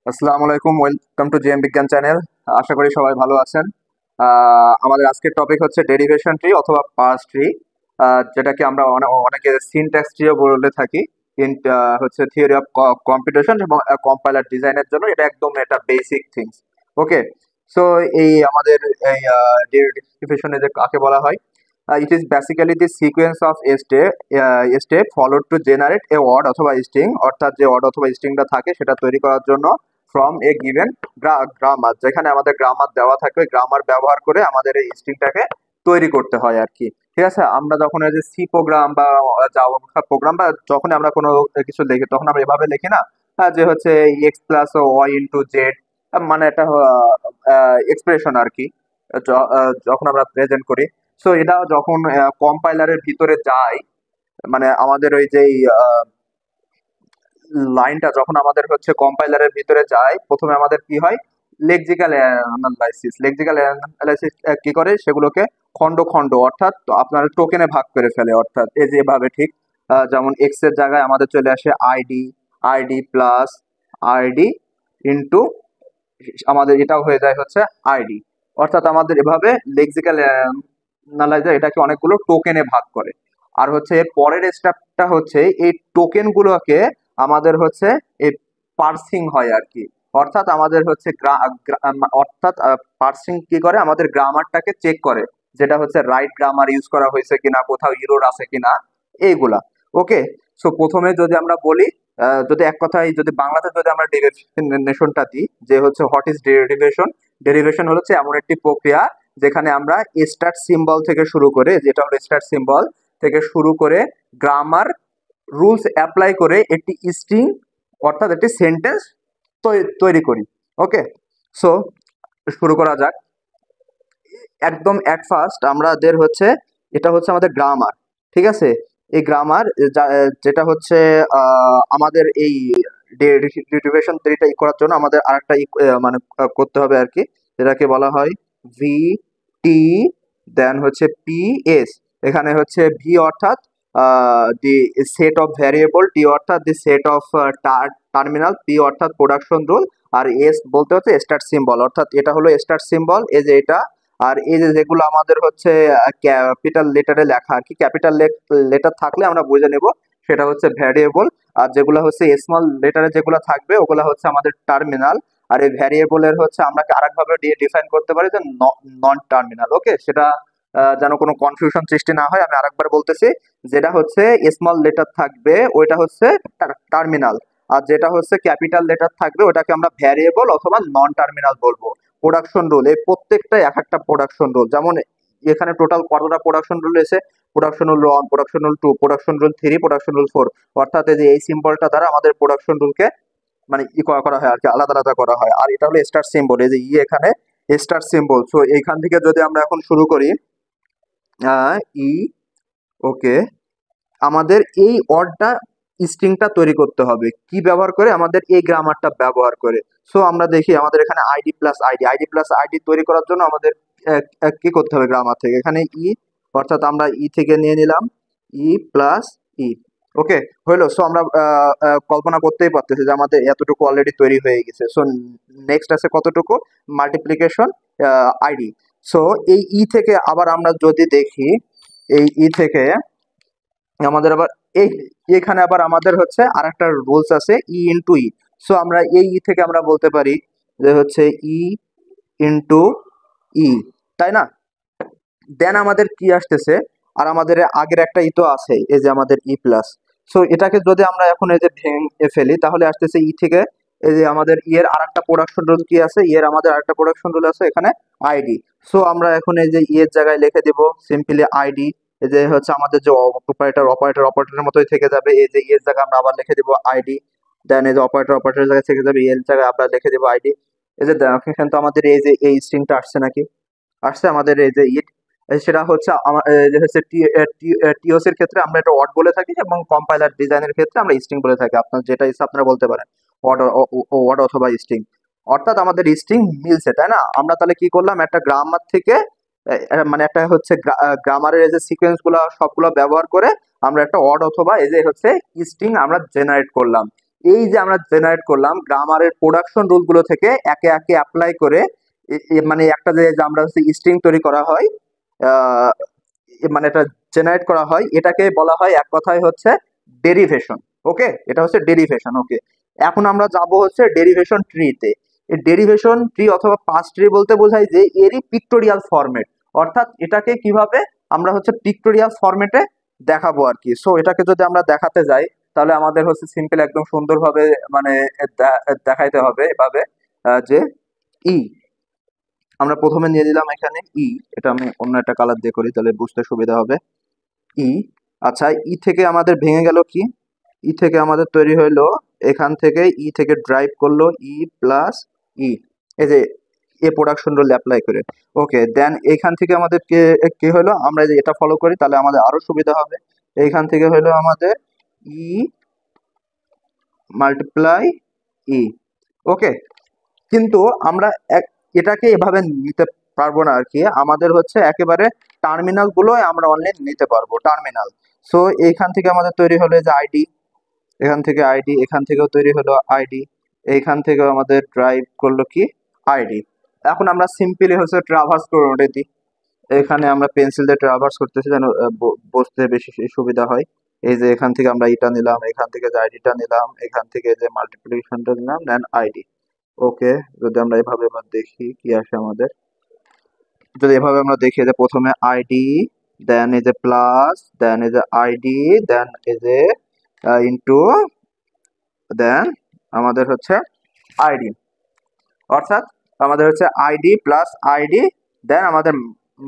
আসসালামু আলাইকুম, welcome to JM বিজ্ঞান চ্যানেল। আশা করি সবাই ভালো আছেন। আমাদের আজকের টপিক হচ্ছে ডেরিভেশন ট্রি অথবা পার্স ট্রি, যেটাকে আমরা অনেকে সিনট্যাক্স ট্রিও বলে থাকি। হচ্ছে থিওরি অফ কম্পিউটেশন এবং কম্পাইলার ডিজাইনের জন্য এটা বেসিক থিংস। ওকে, সো এই আমাদের এই ডেরিভেশনে যে কাকে বলা হয়, it is basically the sequence of step followed to generate a word অথবা স্ট্রিং, অর্থাৎ যে ওয়ার্ড অথবা স্ট্রিংটা থাকে সেটা তৈরি করার জন্য ফ্রম এ গিভেন গ্রামার, যেখানে আমাদের গ্রামার দেওয়া থাকবে, গ্রামার ব্যবহার করে আমাদের এই স্ট্রিংটাকে তৈরি করতে হয় আর কি। ঠিক আছে, আমরা যখন এই যে সি প্রোগ্রাম বা জাভা প্রোগ্রাম বা যখন আমরা কোনো কিছু লিখি তখন আমরা এভাবে লিখি না, যে হচ্ছে x plus y into z, মানে একটা এক্সপ্রেশন আর কি, যখন আমরা প্রেজেন্ট করি। সো এটা যখন কম্পাইলারের ভিতরে যায়, মানে আমাদের ওই যে লাইনটা যখন আমাদের হচ্ছে কম্পাইলারের ভিতরে যায়, প্রথমে আমাদের কি হয়, লেক্সিক্যাল অ্যানালাইসিস কি করে, সেগুলোকে খণ্ড খণ্ড অর্থাৎ আপনার টোকেনে ভাগ করে ফেলে, অর্থাৎ এই যে এভাবে ঠিক, যেমন এক্স এর জায়গায় আমাদের চলে আসে ID, ID plus ID into আমাদের এটাও হয়ে যায় হচ্ছে আইডি। অর্থাৎ আমাদের এভাবে লেক্সিক্যাল অ্যানালাইজার এটাকে অনেকগুলো টোকেনে ভাগ করে। আর হচ্ছে এর পরের স্টেপটা হচ্ছে এই টোকেন গুলোকে আমাদের হচ্ছে এই পার্সিং হয় আর কি। অর্থাৎ আমাদের হচ্ছে অর্থাৎ পার্সিং কি করে, আমাদের গ্রামারটাকে চেক করে, যেটা হচ্ছে রাইট গ্রামার ইউজ করা হয়েছে কিনা, কোথাও ইরোর আছে কিনা, এইগুলা। ওকে, সো প্রথমে যদি আমরা বলি, যদি এক কথায় যদি বাংলাতে যদি আমরা ডেরিভেশনটা দিই, যে হচ্ছে হোয়াট ইজ ডেরিভেশন। ডেরিভেশন হচ্ছে এমন একটি প্রক্রিয়া যেখানে আমরা স্টার্ট সিম্বল থেকে শুরু করে, যেটা হলো স্টার্ট সিম্বল থেকে শুরু করে গ্রামার রুলস অ্যাপ্লাই করে একটি স্ট্রিং অর্থাৎ একটি সেন্টেন্স তৈরি করি। ওকে, সো শুরু করা যাক। একদম অ্যাট ফার্স্ট আমাদের হচ্ছে, এটা হচ্ছে আমাদের গ্রামার। ঠিক আছে, এই গ্রামার যেটা হচ্ছে আমাদের এই ডেরিভেশন থ্রিটা করার জন্য আমাদের আরেকটা মানে করতে হবে আর কি, যেটাকে বলা হয় ভি টি, দেন হচ্ছে পি এস। এখানে হচ্ছে ভি অর্থাৎ দি সেট অফ ভ্যারিয়েবল, টি অর্থাৎ দি সেট অফ টার্মিনাল, পি অর্থাৎ প্রোডাকশন রুল, আর এস বলতে হচ্ছে স্টার্ট সিম্বল, অর্থাৎ এটা হলো স্টার্ট সিম্বল, এই যে এটা। আর এই যে যেগুলো আমাদের হচ্ছে ক্যাপিটাল লেটারে লেখা আর কি, ক্যাপিটাল লেটার থাকলে আমরা বুঝে নেব সেটা হচ্ছে ভ্যারিয়েবল। আর যেগুলো হচ্ছে স্মল লেটারে যেগুলো থাকবে ওগুলো হচ্ছে আমাদের টার্মিনাল। আর এই ভ্যারিয়েবলের হচ্ছে আমরা আরেকভাবে ডিফাইন করতে পারি যে নন টার্মিনাল। ওকে, সেটা যেন কোনো কনফিউশন সৃষ্টি না হয়, আমি আরেকবার বলতেছি, যেটা হচ্ছে স্মল লেটার থাকবে ওইটা হচ্ছে টার্মিনাল, আর যেটা হচ্ছে ক্যাপিটাল লেটার থাকবে ওটাকে আমরা ভ্যারিয়েবল অথবা নন টার্মিনাল বলবো। প্রোডাকশন রুল, এই প্রত্যেকটাই এক একটা প্রোডাকশন রুল। যেমন এখানে টোটাল কতটা প্রোডাকশন রুল এসে, production rule 1, production rule 2, production rule 3, production rule 4। অর্থাৎ এই যে এই সিম্বলটা দ্বারা আমাদের প্রোডাকশন রুলকে মানে করা হয় আর কি, আলাদা আলাদা করা হয়। আর এটা হলো স্টার সিম্বল, এই যে এখানে স্টার সিম্বল। সো এইখান থেকে যদি আমরা এখন শুরু করি, ই, ওকে, আমাদের এই অর্ডটা স্ট্রিংটা তৈরি করতে হবে কি ব্যবহার করে, আমাদের এই গ্রামারটা ব্যবহার করে। সো আমরা দেখি আমাদের এখানে ID plus ID, ID plus ID তৈরি করার জন্য আমাদের কি করতে হবে, গ্রামার থেকে এখানে ই, অর্থাৎ আমরা ই থেকে নিয়ে নিলাম ই প্লাস ই। ওকে, হইলো। সো আমরা কল্পনা করতেই পারতেছি যে আমাদের এতটুকু অলরেডি তৈরি হয়ে গেছে। সো নেক্সট আছে কতটুকু, মাল্টিপ্লিকেশন আইডি। সো এই ই থেকে আবার আমরা যদি দেখি, এই ই থেকে আমাদের আবার এই এখানে আবার আমাদের হচ্ছে আর একটা রুলস আছে, ই ইন্টু ই। সো আমরা এই ই থেকে আমরা বলতে পারি যে হচ্ছে ই ইন্টু ই, তাই না? দেন আমাদের কি আসতেছে, আর আমাদের আগের একটা ই তো আছে, এই যে আমাদের ই প্লাস। সো এটাকে যদি আমরা এখন এই যে ভেঙে ফেলি তাহলে আসতেছে ই থেকে, এই যে আমাদের ই এর আরেকটা প্রোডাকশন রুল কি আছে, ই এর আমাদের আরেকটা প্রোডাকশন রুল আছে এখানে আইডি। সো আমরা এখন এই যে ই এর জায়গায় লিখে দেব সিম্পলি আইডি। এই যে হচ্ছে আমাদের যে অপারেটরের মতোই থেকে যাবে, এই যে ই এর জায়গায় আমরা আবার লিখে দেব আইডি। দেন এই যে অপারেটরের জায়গায় থেকে যাবে, এর জায়গায় আমরা লিখে দেব আইডি। এই যে দেখেন তো আমাদের এই যে এই স্ট্রিংটা আসছে নাকি, আসছে আমাদের এই যে ইট। সেটা হচ্ছে আমার যে হচ্ছে টিওস এর ক্ষেত্রে আমরা এটা ওয়ার্ড বলে থাকি, এবং কম্পাইলার ডিজাইনের ক্ষেত্রে আমরা স্ট্রিং বলে থাকি। আপনার যেটা ইচ্ছা আপনারা বলতে পারেন, ওয়ার্ড অথবা স্ট্রিং। অর্থাৎ আমাদের স্ট্রিং মিলছে, তাই না? আমরা তাহলে কি করলাম, একটা গ্রামার থেকে মানে একটা হচ্ছে গ্রামারের এই যে সিকোয়েন্স গুলো সবগুলো ব্যবহার করে আমরা একটা ওয়ার্ড অথবা এই যে হচ্ছে স্ট্রিং আমরা জেনারেট করলাম। এই যে আমরা জেনারেট করলাম গ্রামারের প্রোডাকশন রুলগুলো থেকে একে একে অ্যাপ্লাই করে মানে একটা যে আমরা হচ্ছে স্ট্রিং তৈরি করা হয়, আহ, মানে এটা জেনারেট করা হয়, এটাকে বলা হয় এক কথায় হচ্ছে ডেরিভেশন। ওকে, এটা হচ্ছে ডেরিভেশন। ওকে, এখন আমরা যাব হচ্ছে ডেরিভেশন ট্রিতে। এই ডেরিভেশন ট্রি অথবা পাস ট্রি বলতে বোঝায় যে এরই পিক্টোরিয়াল ফরম্যাট, অর্থাৎ এটাকে কিভাবে আমরা হচ্ছে পিক্টোরিয়াল ফরম্যাটে দেখাবো আর কি। সো এটাকে যদি আমরা দেখাতে যাই তাহলে আমাদের হচ্ছে সিম্পল একদম সুন্দরভাবে মানে দেখাইতে হবে এভাবে, যে ই আমরা প্রথমে নিয়ে নিলাম এখানে ই, এটা আমি অন্য একটা কালার দিয়ে করি তাহলে বুঝতে সুবিধা হবে। ই, আচ্ছা ই থেকে আমাদের ভেঙে গেল কি, ই থেকে আমাদের তৈরি হইলো এখান থেকে ই থেকে ড্রাইভ করলো ই প্লাস ই, এই যে এ প্রোডাকশন রুল অ্যাপ্লাই করে। ওকে, দেন এখান থেকে আমাদের কি হলো, আমরা যে এটা ফলো করি তাহলে আমাদের আরো সুবিধা হবে। এইখান থেকে হলো আমাদের ই মাল্টিপ্লাই ই। ওকে, কিন্তু আমরা এটাকে এভাবে নিতে পারবো না আর কি, আমাদের হচ্ছে একেবারে টার্মিনাল গুলো আমরা অনলাইন নিতে পারবো, টার্মিনাল। সো এইখান থেকে আমাদের তৈরি হলো যে আইডি, এখান থেকে আইডি, এখান থেকেও তৈরি হলো আইডি, এইখান থেকেও আমাদের ড্রাইভ করলো কি আইডি। এখন আমরা সিম্পলি হচ্ছে ট্রাভার্স করে দিই, এখানে আমরা পেন্সিল দিয়ে ট্রাভার্স করতেছি যেন বুঝতে বেশি সুবিধা হয়। এই যে এখান থেকে আমরা ইটা নিলাম, এখান থেকে যে আইডিটা নিলাম, এখান থেকে যে মাল্টিপ্লিকেশনটা নিলাম, দেন আইডি। ওকে, যদি আমরা এভাবে এবার দেখি কি আসে আমাদের, যদি এভাবে আমরা দেখি যে প্রথমে আইডি, দেন এই যে প্লাস, দেন এই যে আইডি, দেন এই যে ইনটু, দেন আমাদের হচ্ছে আইডি, অর্থাৎ আমাদের হচ্ছে আইডি প্লাস আইডি, দেন আমাদের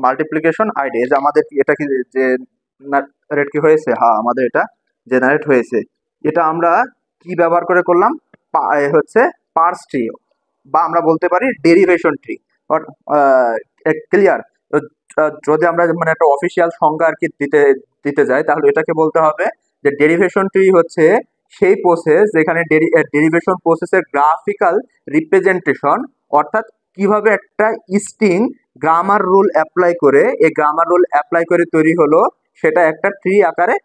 মাল্টিপ্লিকেশন আইডি। এই যে আমাদের এটা কি জেনারেট কি হয়েছে, হ্যাঁ আমাদের এটা জেনারেট হয়েছে। এটা আমরা কি ব্যবহার করে করলাম, হচ্ছে পার্স ট্রি, বা আমরা বলতে পারি ডেরিভেশন ট্রি। ক্লিয়ার? যদি আমরা মানে একটা অফিসিয়াল সংজ্ঞা আর কি দিতে দিতে যাই তাহলে এটাকে বলতে হবে যে ডেরিভেশন ট্রি হচ্ছে সেই প্রসেস যেখানে ডেরিভেশন প্রসেসের গ্রাফিক্যাল রিপ্রেজেন্টেশন, অর্থাৎ কিভাবে একটা স্ট্রিং গ্রামার রুল অ্যাপ্লাই করে, এই গ্রামার রুল অ্যাপ্লাই করে তৈরি হলো সেটা একটা ট্রি আকারে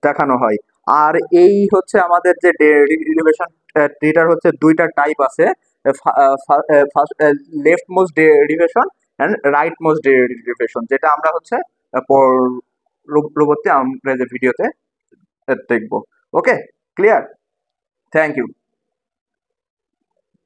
দেখানো হয়। আর এই হচ্ছে আমাদের যে ডেরিভেশন ট্রিটার হচ্ছে দুইটা টাইপ আছে, first leftmost derivation and rightmost derivation, যেটা আমরা হচ্ছে পরবর্তী আমরা যে ভিডিওতে দেখবো। Okay, clear? Thank you.